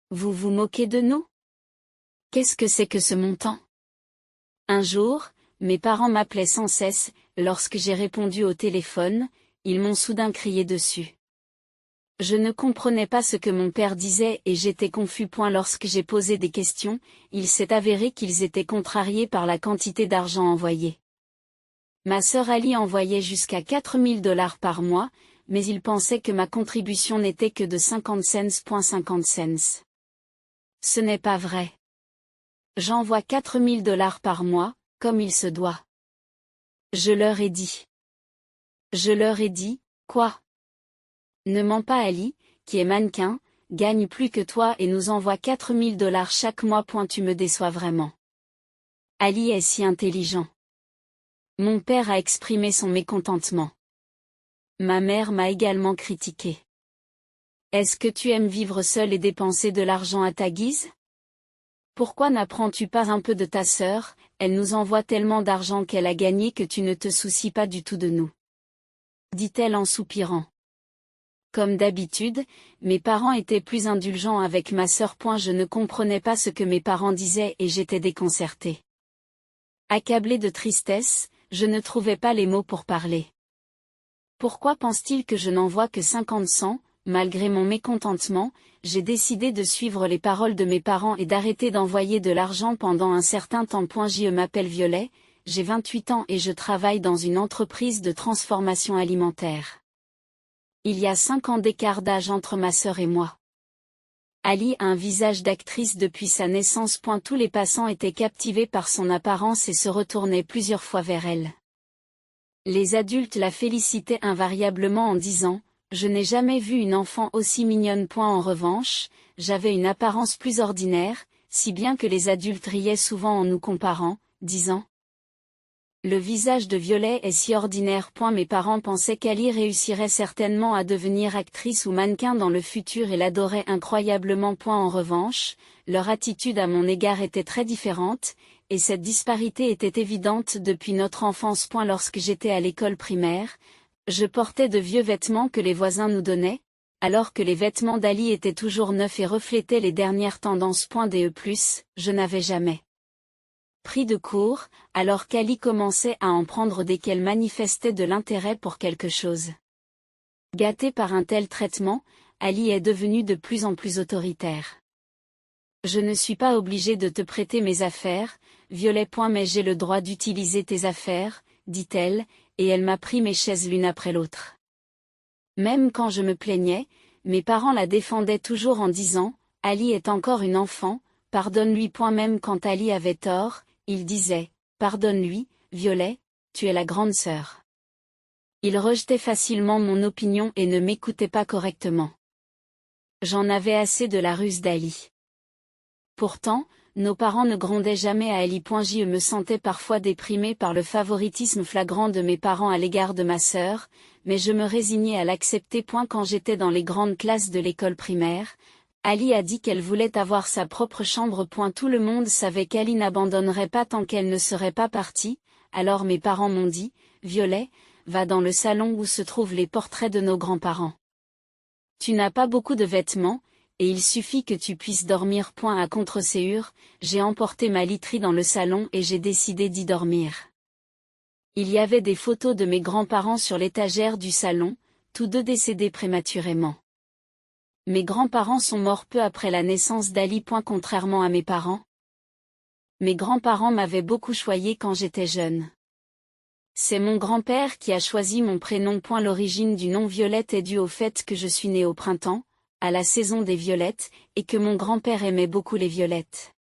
Vous vous moquez de nous? Qu'est-ce que c'est que ce montant? Un jour, mes parents m'appelaient sans cesse, lorsque j'ai répondu au téléphone, ils m'ont soudain crié dessus. Je ne comprenais pas ce que mon père disait et j'étais confus. Lorsque j'ai posé des questions, il s'est avéré qu'ils étaient contrariés par la quantité d'argent envoyée. Ma sœur Ali envoyait jusqu'à 4 000 $ par mois, mais ils pensaient que ma contribution n'était que de 50 cents. 50 cents. Ce n'est pas vrai. J'envoie 4 000 $ par mois, comme il se doit. Je leur ai dit. Je leur ai dit, quoi? Ne mens pas. Ali, qui est mannequin, gagne plus que toi et nous envoie 4 000 $ chaque mois. Tu me déçois vraiment. Ali est si intelligent. Mon père a exprimé son mécontentement. Ma mère m'a également critiqué. Est-ce que tu aimes vivre seul et dépenser de l'argent à ta guise? Pourquoi n'apprends-tu pas un peu de ta sœur? Elle nous envoie tellement d'argent qu'elle a gagné que tu ne te soucies pas du tout de nous. Dit-elle en soupirant. Comme d'habitude, mes parents étaient plus indulgents avec ma sœur. Je ne comprenais pas ce que mes parents disaient et j'étais déconcertée. Accablée de tristesse, je ne trouvais pas les mots pour parler. Pourquoi pense-t-il que je n'envoie que 50 cents? Malgré mon mécontentement, j'ai décidé de suivre les paroles de mes parents et d'arrêter d'envoyer de l'argent pendant un certain temps. Je m'appelle Violet, j'ai 28 ans et je travaille dans une entreprise de transformation alimentaire. Il y a 5 ans d'écart d'âge entre ma sœur et moi. Ali a un visage d'actrice depuis sa naissance. Tous les passants étaient captivés par son apparence et se retournaient plusieurs fois vers elle. Les adultes la félicitaient invariablement en disant: je n'ai jamais vu une enfant aussi mignonne. En revanche, j'avais une apparence plus ordinaire, si bien que les adultes riaient souvent en nous comparant, disant: le visage de Violet est si ordinaire. Mes parents pensaient qu'Ali réussirait certainement à devenir actrice ou mannequin dans le futur et l'adoraient incroyablement. En revanche, leur attitude à mon égard était très différente, et cette disparité était évidente depuis notre enfance. Lorsque j'étais à l'école primaire, je portais de vieux vêtements que les voisins nous donnaient, alors que les vêtements d'Ali étaient toujours neufs et reflétaient les dernières tendances. Je n'avais jamais pris de cours, alors qu'Ali commençait à en prendre dès qu'elle manifestait de l'intérêt pour quelque chose. Gâté par un tel traitement, Ali est devenu de plus en plus autoritaire. Je ne suis pas obligée de te prêter mes affaires, Violet. Mais j'ai le droit d'utiliser tes affaires, dit-elle, et elle m'a pris mes chaises l'une après l'autre. Même quand je me plaignais, mes parents la défendaient toujours en disant: Ali est encore une enfant, pardonne-lui. Même quand Ali avait tort, ils disaient: pardonne-lui, Violet, tu es la grande sœur. Ils rejetaient facilement mon opinion et ne m'écoutaient pas correctement. J'en avais assez de la ruse d'Ali. Pourtant, nos parents ne grondaient jamais à Ali. Je me sentais parfois déprimée par le favoritisme flagrant de mes parents à l'égard de ma sœur, mais je me résignais à l'accepter. Quand j'étais dans les grandes classes de l'école primaire, Ali a dit qu'elle voulait avoir sa propre chambre. Tout le monde savait qu'Ali n'abandonnerait pas tant qu'elle ne serait pas partie, alors mes parents m'ont dit: Violet, va dans le salon où se trouvent les portraits de nos grands-parents. Tu n'as pas beaucoup de vêtements, et il suffit que tu puisses dormir. À contre-ségur, j'ai emporté ma literie dans le salon et j'ai décidé d'y dormir. Il y avait des photos de mes grands-parents sur l'étagère du salon, tous deux décédés prématurément. Mes grands-parents sont morts peu après la naissance d'Ali. Contrairement à mes parents, mes grands-parents m'avaient beaucoup choyé quand j'étais jeune. C'est mon grand-père qui a choisi mon prénom. L'origine du nom Violette est due au fait que je suis née au printemps, à la saison des violettes, et que mon grand-père aimait beaucoup les violettes.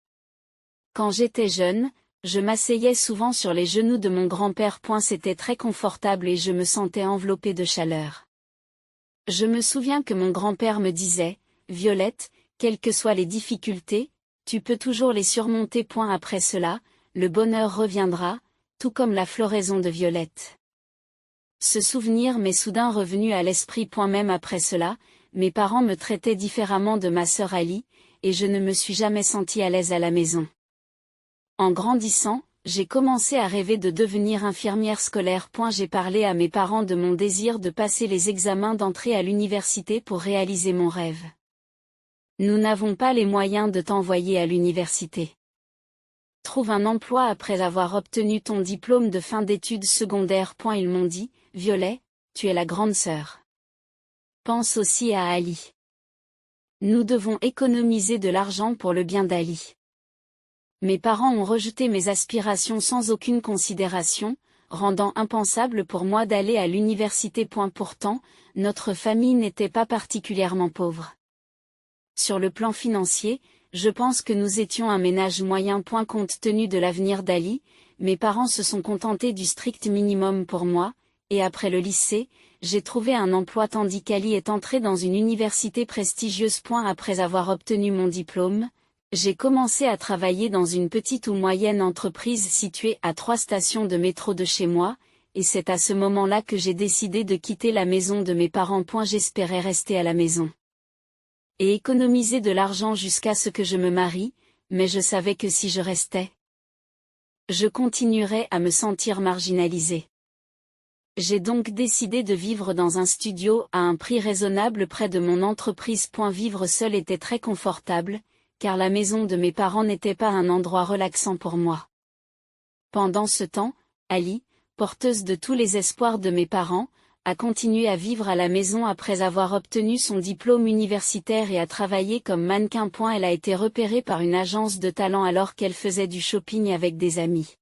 Quand j'étais jeune, je m'asseyais souvent sur les genoux de mon grand-père. C'était très confortable et je me sentais enveloppée de chaleur. Je me souviens que mon grand-père me disait: Violette, quelles que soient les difficultés, tu peux toujours les surmonter. Après cela, le bonheur reviendra, tout comme la floraison de Violette. Ce souvenir m'est soudain revenu à l'esprit. Même après cela, mes parents me traitaient différemment de ma sœur Ali, et je ne me suis jamais sentie à l'aise à la maison. En grandissant, j'ai commencé à rêver de devenir infirmière scolaire. J'ai parlé à mes parents de mon désir de passer les examens d'entrée à l'université pour réaliser mon rêve. Nous n'avons pas les moyens de t'envoyer à l'université. Trouve un emploi après avoir obtenu ton diplôme de fin d'études secondaires. Ils m'ont dit, Violet, tu es la grande sœur. Pense aussi à Ali. Nous devons économiser de l'argent pour le bien d'Ali. Mes parents ont rejeté mes aspirations sans aucune considération, rendant impensable pour moi d'aller à l'université. Pourtant, notre famille n'était pas particulièrement pauvre. Sur le plan financier, je pense que nous étions un ménage moyen. Compte tenu de l'avenir d'Ali, mes parents se sont contentés du strict minimum pour moi, et après le lycée, j'ai trouvé un emploi tandis qu'Ali est entré dans une université prestigieuse. Après avoir obtenu mon diplôme, j'ai commencé à travailler dans une petite ou moyenne entreprise située à 3 stations de métro de chez moi, et c'est à ce moment-là que j'ai décidé de quitter la maison de mes parents. J'espérais rester à la maison et économiser de l'argent jusqu'à ce que je me marie, mais je savais que si je restais, je continuerais à me sentir marginalisée. J'ai donc décidé de vivre dans un studio à un prix raisonnable près de mon entreprise. Vivre seul était très confortable, car la maison de mes parents n'était pas un endroit relaxant pour moi. Pendant ce temps, Ali, porteuse de tous les espoirs de mes parents, a continué à vivre à la maison après avoir obtenu son diplôme universitaire et a travaillé comme mannequin. Elle a été repérée par une agence de talent alors qu'elle faisait du shopping avec des amis.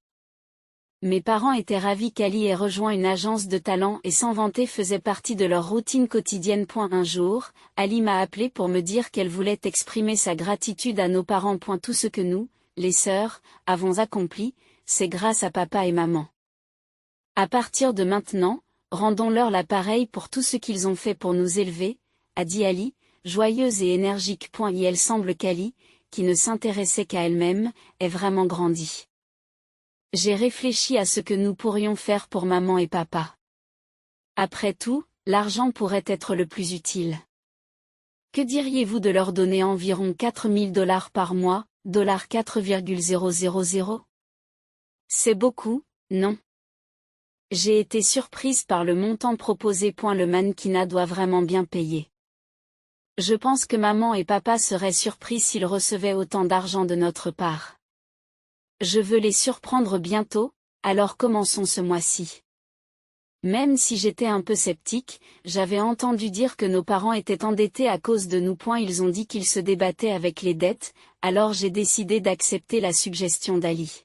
Mes parents étaient ravis qu'Ali ait rejoint une agence de talent et sans vanter faisait partie de leur routine quotidienne. Un jour, Ali m'a appelé pour me dire qu'elle voulait exprimer sa gratitude à nos parents. Tout ce que nous, les sœurs, avons accompli, c'est grâce à papa et maman. À partir de maintenant, rendons-leur l'appareil pour tout ce qu'ils ont fait pour nous élever, a dit Ali, joyeuse et énergique. Il semble qu'Ali, qui ne s'intéressait qu'à elle-même, ait vraiment grandi. J'ai réfléchi à ce que nous pourrions faire pour maman et papa. Après tout, l'argent pourrait être le plus utile. Que diriez-vous de leur donner environ $4000 par mois, $4,000? C'est beaucoup, non? J'ai été surprise par le montant proposé. Le mannequinat doit vraiment bien payer. Je pense que maman et papa seraient surpris s'ils recevaient autant d'argent de notre part. Je veux les surprendre bientôt, alors commençons ce mois-ci. Même si j'étais un peu sceptique, j'avais entendu dire que nos parents étaient endettés à cause de nous. Ils ont dit qu'ils se débattaient avec les dettes, alors j'ai décidé d'accepter la suggestion d'Ali.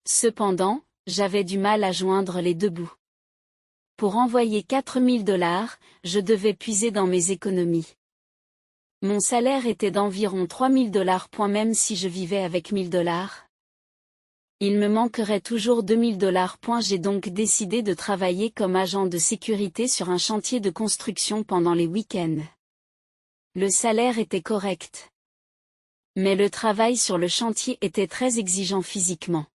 Cependant, j'avais du mal à joindre les deux bouts. Pour envoyer $4000, je devais puiser dans mes économies. Mon salaire était d'environ $3000. Même si je vivais avec $1000, il me manquerait toujours $2000. J'ai donc décidé de travailler comme agent de sécurité sur un chantier de construction pendant les week-ends. Le salaire était correct. Mais le travail sur le chantier était très exigeant physiquement.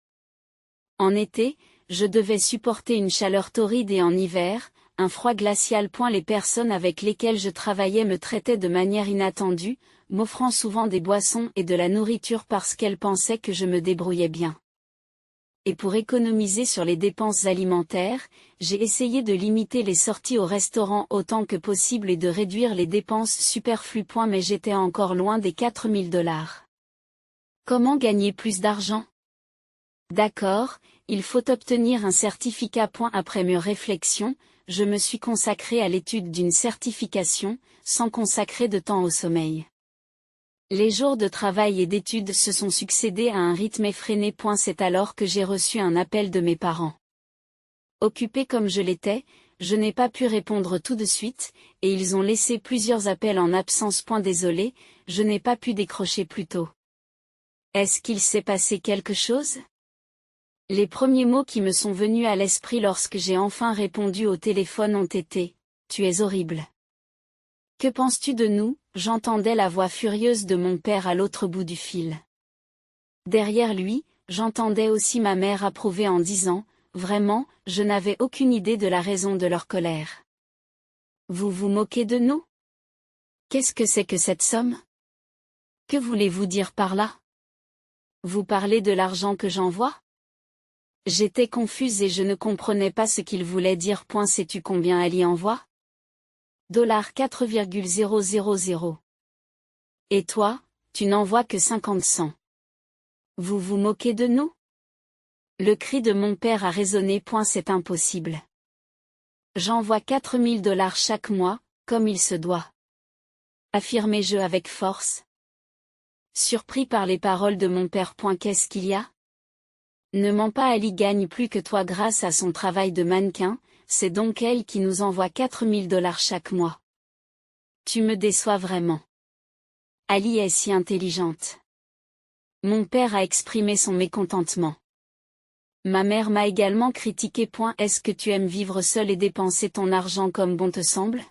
En été, je devais supporter une chaleur torride et en hiver, un froid glacial. Les personnes avec lesquelles je travaillais me traitaient de manière inattendue, m'offrant souvent des boissons et de la nourriture parce qu'elles pensaient que je me débrouillais bien. Et pour économiser sur les dépenses alimentaires, j'ai essayé de limiter les sorties au restaurant autant que possible et de réduire les dépenses superflues. Mais j'étais encore loin des $4000. Comment gagner plus d'argent? D'accord, il faut obtenir un certificat. Après mûre réflexion, je me suis consacré à l'étude d'une certification, sans consacrer de temps au sommeil. Les jours de travail et d'études se sont succédés à un rythme effréné. C'est alors que j'ai reçu un appel de mes parents. Occupé comme je l'étais, je n'ai pas pu répondre tout de suite, et ils ont laissé plusieurs appels en absence. Désolé, je n'ai pas pu décrocher plus tôt. Est-ce qu'il s'est passé quelque chose? Les premiers mots qui me sont venus à l'esprit lorsque j'ai enfin répondu au téléphone ont été « Tu es horrible ». Que penses-tu de nous? J'entendais la voix furieuse de mon père à l'autre bout du fil. Derrière lui, j'entendais aussi ma mère approuver en disant « Vraiment, je n'avais aucune idée de la raison de leur colère. Vous vous moquez de nous? Qu'est-ce que c'est que cette somme? Que voulez-vous dire par là? Vous parlez de l'argent que j'envoie? » J'étais confuse et je ne comprenais pas ce qu'il voulait dire. Sais-tu combien Ali envoie? $4,000. Et toi, tu n'envoies que 50 cents. Vous vous moquez de nous? Le cri de mon père a résonné. C'est impossible. J'envoie 4000 $ chaque mois, comme il se doit. Affirmai-je avec force. Surpris par les paroles de mon père. Qu'est-ce qu'il y a? Ne mens pas, Ali gagne plus que toi grâce à son travail de mannequin, c'est donc elle qui nous envoie 4000 $ chaque mois. Tu me déçois vraiment. Ali est si intelligente. Mon père a exprimé son mécontentement. Ma mère m'a également critiqué. Est-ce que tu aimes vivre seule et dépenser ton argent comme bon te semble?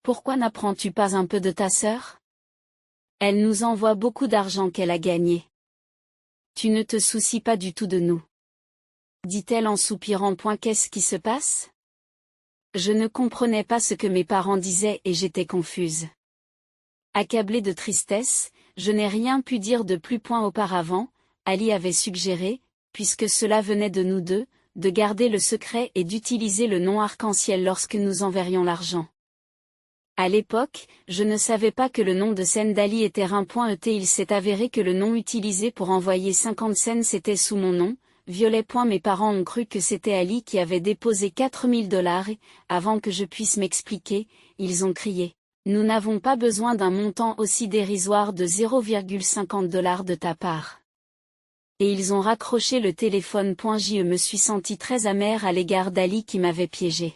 Pourquoi n'apprends-tu pas un peu de ta sœur? Elle nous envoie beaucoup d'argent qu'elle a gagné. Tu ne te soucies pas du tout de nous, dit-elle en soupirant. Qu'est-ce qui se passe? Je ne comprenais pas ce que mes parents disaient et j'étais confuse. Accablée de tristesse, je n'ai rien pu dire de plus. Auparavant, Ali avait suggéré, puisque cela venait de nous deux, de garder le secret et d'utiliser le nom arc-en-ciel lorsque nous enverrions l'argent. À l'époque, je ne savais pas que le nom de scène d'Ali était Rein.et. Il s'est avéré que le nom utilisé pour envoyer 50 cents était sous mon nom, Violet. Mes parents ont cru que c'était Ali qui avait déposé 4000 $ et, avant que je puisse m'expliquer, ils ont crié. Nous n'avons pas besoin d'un montant aussi dérisoire de 0,50 $ de ta part. Et ils ont raccroché le téléphone. Je me suis sentie très amère à l'égard d'Ali qui m'avait piégée.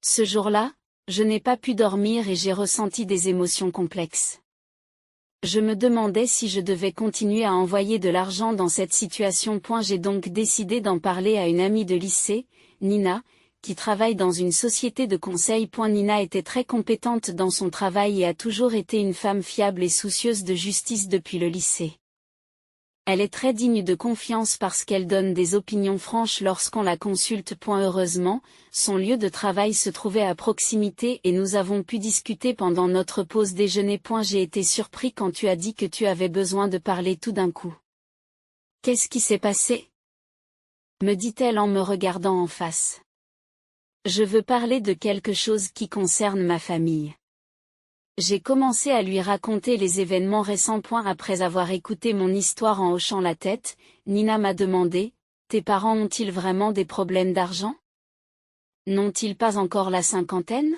Ce jour-là, je n'ai pas pu dormir et j'ai ressenti des émotions complexes. Je me demandais si je devais continuer à envoyer de l'argent dans cette situation. J'ai donc décidé d'en parler à une amie de lycée, Nina, qui travaille dans une société de conseil. Nina était très compétente dans son travail et a toujours été une femme fiable et soucieuse de justice depuis le lycée. Elle est très digne de confiance parce qu'elle donne des opinions franches lorsqu'on la consulte. Heureusement, son lieu de travail se trouvait à proximité et nous avons pu discuter pendant notre pause déjeuner. J'ai été surpris quand tu as dit que tu avais besoin de parler tout d'un coup. Qu'est-ce qui s'est passé? Me dit-elle en me regardant en face. Je veux parler de quelque chose qui concerne ma famille. J'ai commencé à lui raconter les événements récents. Après avoir écouté mon histoire en hochant la tête, Nina m'a demandé, tes parents ont-ils vraiment des problèmes d'argent? N'ont-ils pas encore la cinquantaine?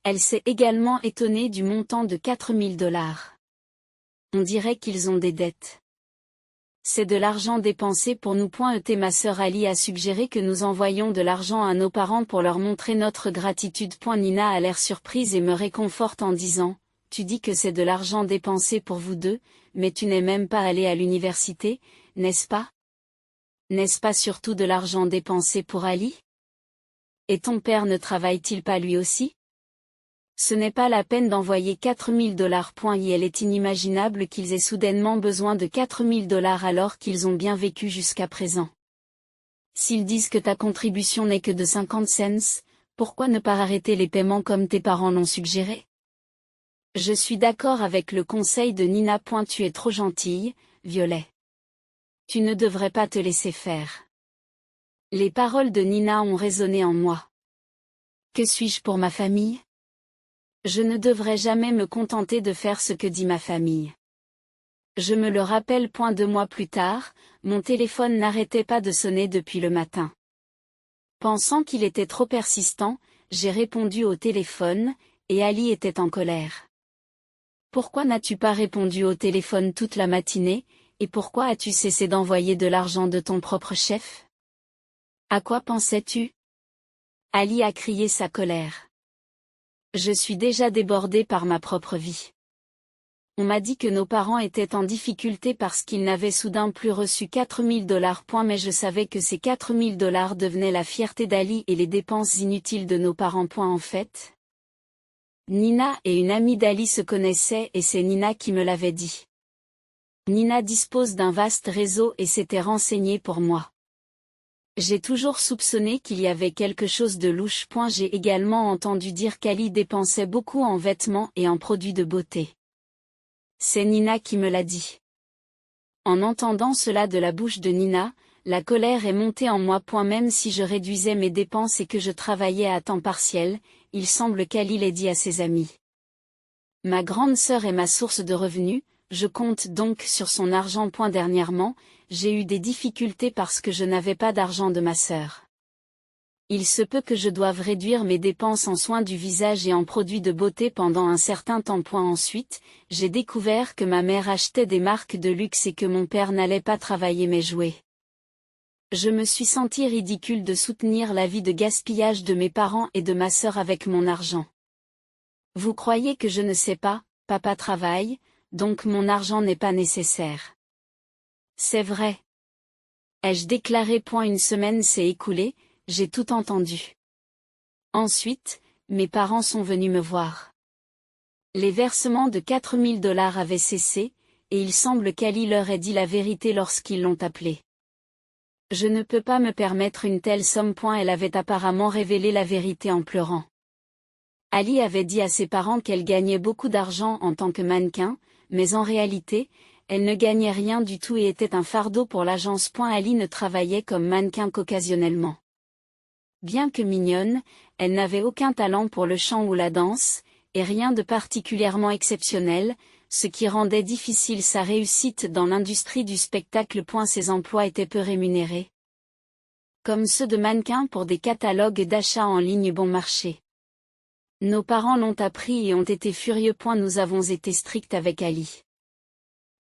Elle s'est également étonnée du montant de 4000 $. On dirait qu'ils ont des dettes. C'est de l'argent dépensé pour nous. Ma sœur Ali a suggéré que nous envoyions de l'argent à nos parents pour leur montrer notre gratitude. Nina a l'air surprise et me réconforte en disant, tu dis que c'est de l'argent dépensé pour vous deux, mais tu n'es même pas allé à l'université, n'est-ce pas? N'est-ce pas surtout de l'argent dépensé pour Ali? Et ton père ne travaille-t-il pas lui aussi? Ce n'est pas la peine d'envoyer 4000 $. Il est inimaginable qu'ils aient soudainement besoin de 4000 $ alors qu'ils ont bien vécu jusqu'à présent. S'ils disent que ta contribution n'est que de 50 cents, pourquoi ne pas arrêter les paiements comme tes parents l'ont suggéré? Je suis d'accord avec le conseil de Nina. Tu es trop gentille, Violet. Tu ne devrais pas te laisser faire. Les paroles de Nina ont résonné en moi. Que suis-je pour ma famille? Je ne devrais jamais me contenter de faire ce que dit ma famille. Je me le rappelle. 2 mois plus tard, mon téléphone n'arrêtait pas de sonner depuis le matin. Pensant qu'il était trop persistant, j'ai répondu au téléphone, et Ali était en colère. Pourquoi n'as-tu pas répondu au téléphone toute la matinée, et pourquoi as-tu cessé d'envoyer de l'argent de ton propre chef? À quoi pensais-tu? Ali a crié sa colère. Je suis déjà débordée par ma propre vie. On m'a dit que nos parents étaient en difficulté parce qu'ils n'avaient soudain plus reçu 4000 $. Mais je savais que ces 4000 $ devenaient la fierté d'Ali et les dépenses inutiles de nos parents. En fait, Nina et une amie d'Ali se connaissaient et c'est Nina qui me l'avait dit. Nina dispose d'un vaste réseau et s'était renseignée pour moi. J'ai toujours soupçonné qu'il y avait quelque chose de louche. J'ai également entendu dire qu'Ali dépensait beaucoup en vêtements et en produits de beauté. C'est Nina qui me l'a dit. En entendant cela de la bouche de Nina, la colère est montée en moi. Même si je réduisais mes dépenses et que je travaillais à temps partiel, il semble qu'Ali l'ait dit à ses amis. Ma grande sœur est ma source de revenus, je compte donc sur son argent. Dernièrement, j'ai eu des difficultés parce que je n'avais pas d'argent de ma sœur. Il se peut que je doive réduire mes dépenses en soins du visage et en produits de beauté pendant un certain temps. Ensuite, j'ai découvert que ma mère achetait des marques de luxe et que mon père n'allait pas travailler mes jouets. Je me suis senti ridicule de soutenir la vie de gaspillage de mes parents et de ma sœur avec mon argent. Vous croyez que je ne sais pas, papa travaille, donc mon argent n'est pas nécessaire. C'est vrai. Ai-je déclaré. Une semaine s'est écoulée, j'ai tout entendu. Ensuite, mes parents sont venus me voir. Les versements de 4 000 $ avaient cessé, et il semble qu'Ali leur ait dit la vérité lorsqu'ils l'ont appelé. Je ne peux pas me permettre une telle somme. Elle avait apparemment révélé la vérité en pleurant. Ali avait dit à ses parents qu'elle gagnait beaucoup d'argent en tant que mannequin, mais en réalité, elle ne gagnait rien du tout et était un fardeau pour l'agence. Ali ne travaillait comme mannequin qu'occasionnellement. Bien que mignonne, elle n'avait aucun talent pour le chant ou la danse, et rien de particulièrement exceptionnel, ce qui rendait difficile sa réussite dans l'industrie du spectacle. Ses emplois étaient peu rémunérés, comme ceux de mannequins pour des catalogues d'achat en ligne bon marché. Nos parents l'ont appris et ont été furieux. Nous avons été stricts avec Ali.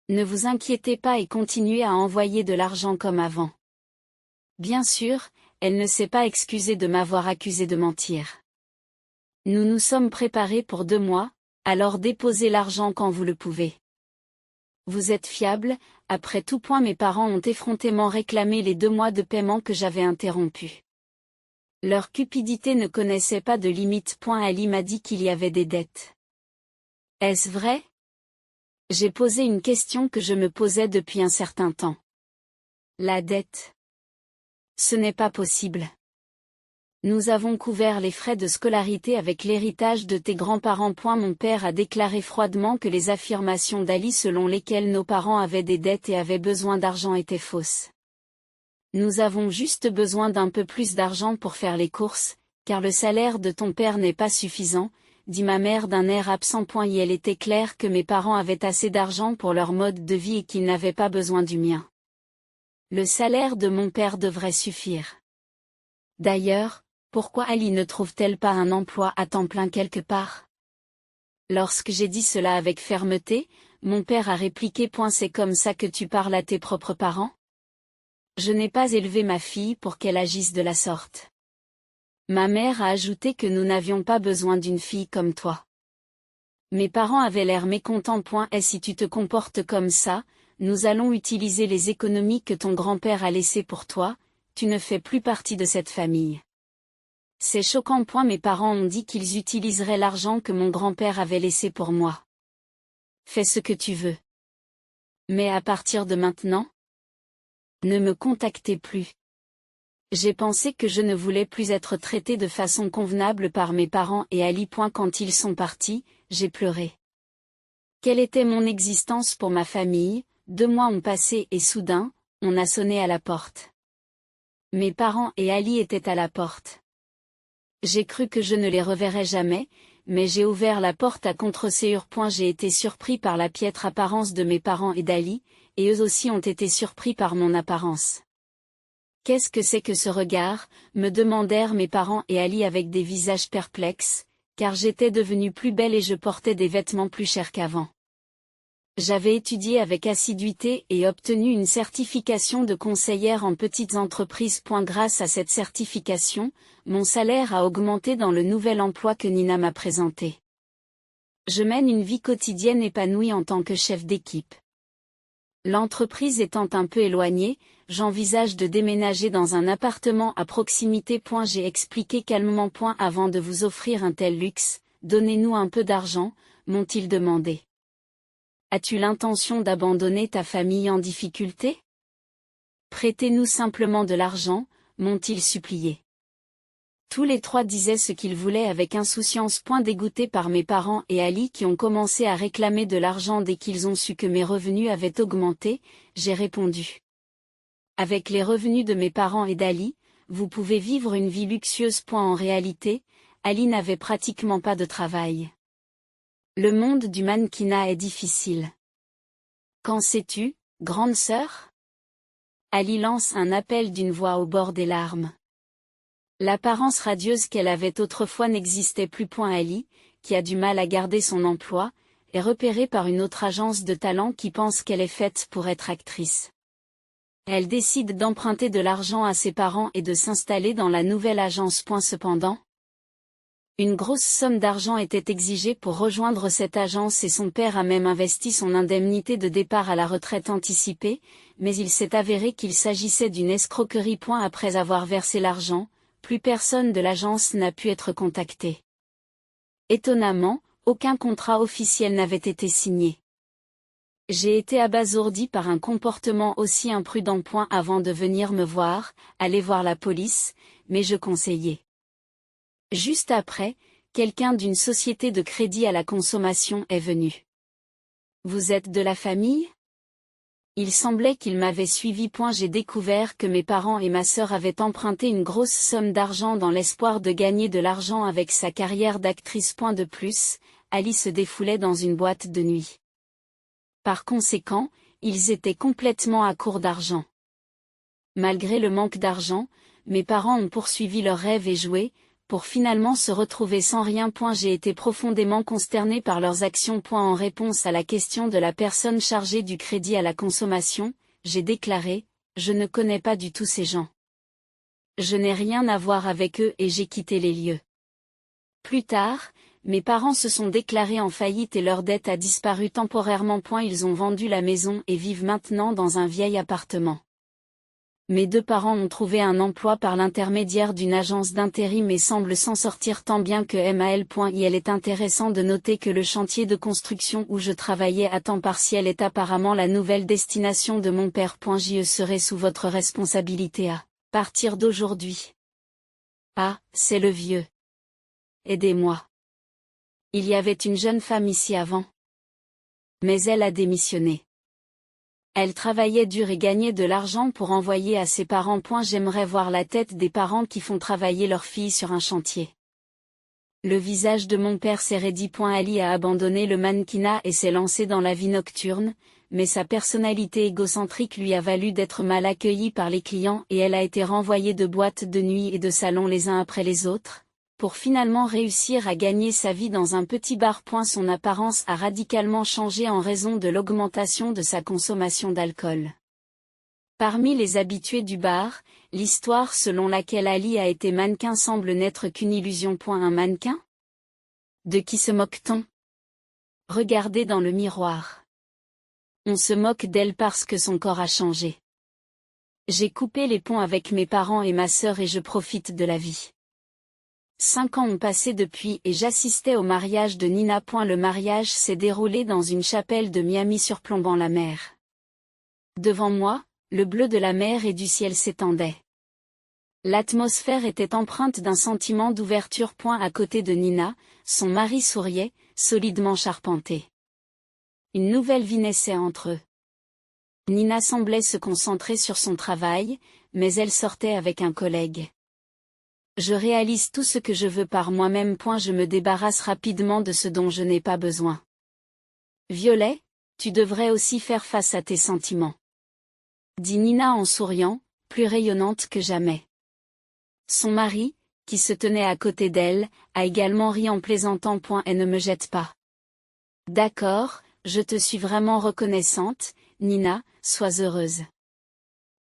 Ne vous inquiétez pas et continuez à envoyer de l'argent comme avant. Bien sûr, elle ne s'est pas excusée de m'avoir accusé de mentir. Nous nous sommes préparés pour 2 mois, alors déposez l'argent quand vous le pouvez. Vous êtes fiable, après tout. Mes parents ont effrontément réclamé les 2 mois de paiement que j'avais interrompus. Leur cupidité ne connaissait pas de limite. Ali m'a dit qu'il y avait des dettes. Est-ce vrai? J'ai posé une question que je me posais depuis un certain temps. La dette. Ce n'est pas possible. Nous avons couvert les frais de scolarité avec l'héritage de tes grands-parents. Mon père a déclaré froidement que les affirmations d'Ali selon lesquelles nos parents avaient des dettes et avaient besoin d'argent étaient fausses. Nous avons juste besoin d'un peu plus d'argent pour faire les courses, car le salaire de ton père n'est pas suffisant, dit ma mère d'un air absent. Il était clair que mes parents avaient assez d'argent pour leur mode de vie et qu'ils n'avaient pas besoin du mien. Le salaire de mon père devrait suffire. D'ailleurs, pourquoi Ali ne trouve-t-elle pas un emploi à temps plein quelque part? Lorsque j'ai dit cela avec fermeté, mon père a répliqué. C'est comme ça que tu parles à tes propres parents? Je n'ai pas élevé ma fille pour qu'elle agisse de la sorte. Ma mère a ajouté que nous n'avions pas besoin d'une fille comme toi. Mes parents avaient l'air mécontents. Et si tu te comportes comme ça, nous allons utiliser les économies que ton grand-père a laissées pour toi, tu ne fais plus partie de cette famille. C'est choquant. Mes parents ont dit qu'ils utiliseraient l'argent que mon grand-père avait laissé pour moi. Fais ce que tu veux. Mais à partir de maintenant, ne me contactez plus. J'ai pensé que je ne voulais plus être traitée de façon convenable par mes parents et Ali. Quand ils sont partis, j'ai pleuré. Quelle était mon existence pour ma famille? 2 mois ont passé et soudain, on a sonné à la porte. Mes parents et Ali étaient à la porte. J'ai cru que je ne les reverrais jamais, mais j'ai ouvert la porte à contre-serrure. J'ai été surpris par la piètre apparence de mes parents et d'Ali, et eux aussi ont été surpris par mon apparence. Qu'est-ce que c'est que ce regard? Me demandèrent mes parents et Ali avec des visages perplexes, car j'étais devenue plus belle et je portais des vêtements plus chers qu'avant. J'avais étudié avec assiduité et obtenu une certification de conseillère en petites entreprises. Grâce à cette certification, mon salaire a augmenté dans le nouvel emploi que Nina m'a présenté. Je mène une vie quotidienne épanouie en tant que chef d'équipe. L'entreprise étant un peu éloignée, j'envisage de déménager dans un appartement à proximité. J'ai expliqué calmement. Avant de vous offrir un tel luxe, donnez-nous un peu d'argent, m'ont-ils demandé. As-tu l'intention d'abandonner ta famille en difficulté? Prêtez-nous simplement de l'argent, m'ont-ils supplié. Tous les 3 disaient ce qu'ils voulaient avec insouciance. Dégoûtés par mes parents et Ali qui ont commencé à réclamer de l'argent dès qu'ils ont su que mes revenus avaient augmenté, j'ai répondu. Avec les revenus de mes parents et d'Ali, vous pouvez vivre une vie luxueuse. En réalité, Ali n'avait pratiquement pas de travail. Le monde du mannequinat est difficile. Qu'en sais-tu, grande sœur? Ali lance un appel d'une voix au bord des larmes. L'apparence radieuse qu'elle avait autrefois n'existait plus. Ali, qui a du mal à garder son emploi, est repérée par une autre agence de talent qui pense qu'elle est faite pour être actrice. Elle décide d'emprunter de l'argent à ses parents et de s'installer dans la nouvelle agence. Cependant, une grosse somme d'argent était exigée pour rejoindre cette agence et son père a même investi son indemnité de départ à la retraite anticipée, mais il s'est avéré qu'il s'agissait d'une escroquerie. Après avoir versé l'argent, plus personne de l'agence n'a pu être contacté. Étonnamment, aucun contrat officiel n'avait été signé. J'ai été abasourdi par un comportement aussi imprudent. Avant de venir me voir, aller voir la police, mais je conseillais. Juste après, quelqu'un d'une société de crédit à la consommation est venu. Vous êtes de la famille? Il semblait qu'il m'avait suivi. J'ai découvert que mes parents et ma sœur avaient emprunté une grosse somme d'argent dans l'espoir de gagner de l'argent avec sa carrière d'actrice. De plus, Ali se défoulait dans une boîte de nuit. Par conséquent, ils étaient complètement à court d'argent. Malgré le manque d'argent, mes parents ont poursuivi leurs rêves et joué, pour finalement se retrouver sans rien. J'ai été profondément consterné par leurs actions. En réponse à la question de la personne chargée du crédit à la consommation, j'ai déclaré, je ne connais pas du tout ces gens. Je n'ai rien à voir avec eux et j'ai quitté les lieux. Plus tard, mes parents se sont déclarés en faillite et leur dette a disparu temporairement. Ils ont vendu la maison et vivent maintenant dans un vieil appartement. Mes deux parents ont trouvé un emploi par l'intermédiaire d'une agence d'intérim et semblent s'en sortir tant bien que mal. Il est intéressant de noter que le chantier de construction où je travaillais à temps partiel est apparemment la nouvelle destination de mon père. Je serai sous votre responsabilité à partir d'aujourd'hui. Ah, c'est le vieux. Aidez-moi. Il y avait une jeune femme ici avant. Mais elle a démissionné. Elle travaillait dur et gagnait de l'argent pour envoyer à ses parents. J'aimerais voir la tête des parents qui font travailler leur fille sur un chantier. Le visage de mon père s'est raidi. Ali a abandonné le mannequinat et s'est lancé dans la vie nocturne, mais sa personnalité égocentrique lui a valu d'être mal accueillie par les clients et elle a été renvoyée de boîtes de nuit et de salons les uns après les autres, pour finalement réussir à gagner sa vie dans un petit bar. Son apparence a radicalement changé en raison de l'augmentation de sa consommation d'alcool. Parmi les habitués du bar, l'histoire selon laquelle Ali a été mannequin semble n'être qu'une illusion. Un mannequin? De qui se moque-t-on? Regardez dans le miroir. On se moque d'elle parce que son corps a changé. J'ai coupé les ponts avec mes parents et ma sœur et je profite de la vie. 5 ans ont passé depuis et j'assistais au mariage de Nina. Le mariage s'est déroulé dans une chapelle de Miami surplombant la mer. Devant moi, le bleu de la mer et du ciel s'étendait. L'atmosphère était empreinte d'un sentiment d'ouverture. À côté de Nina, son mari souriait, solidement charpenté. Une nouvelle vie naissait entre eux. Nina semblait se concentrer sur son travail, mais elle sortait avec un collègue. Je réalise tout ce que je veux par moi-même. Je me débarrasse rapidement de ce dont je n'ai pas besoin. Violet, tu devrais aussi faire face à tes sentiments. Dit Nina en souriant, plus rayonnante que jamais. Son mari, qui se tenait à côté d'elle, a également ri en plaisantant. Et ne me jette pas. D'accord, je te suis vraiment reconnaissante, Nina, sois heureuse.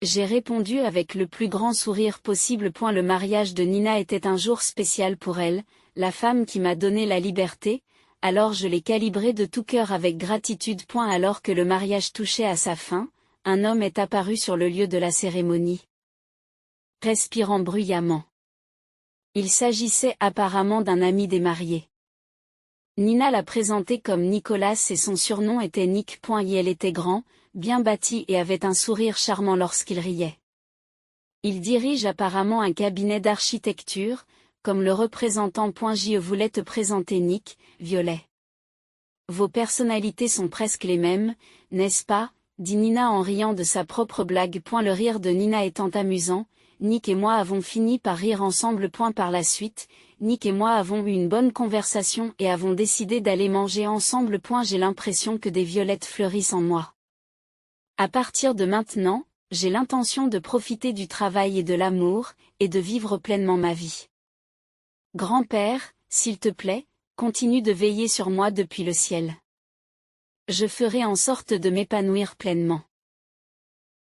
J'ai répondu avec le plus grand sourire possible. Le mariage de Nina était un jour spécial pour elle, la femme qui m'a donné la liberté, alors je l'ai calibré de tout cœur avec gratitude. Alors que le mariage touchait à sa fin, un homme est apparu sur le lieu de la cérémonie. Respirant bruyamment. Il s'agissait apparemment d'un ami des mariés. Nina l'a présenté comme Nicolas et son surnom était Nick. Elle était grand, bien bâti et avait un sourire charmant lorsqu'il riait. Il dirige apparemment un cabinet d'architecture, comme le représentant. Je voulais te présenter Nick, Violet. Vos personnalités sont presque les mêmes, n'est-ce pas, dit Nina en riant de sa propre blague. Le rire de Nina étant amusant, Nick et moi avons fini par rire ensemble. Par la suite, Nick et moi avons eu une bonne conversation et avons décidé d'aller manger ensemble. J'ai l'impression que des violettes fleurissent en moi. À partir de maintenant, j'ai l'intention de profiter du travail et de l'amour, et de vivre pleinement ma vie. Grand-père, s'il te plaît, continue de veiller sur moi depuis le ciel. Je ferai en sorte de m'épanouir pleinement.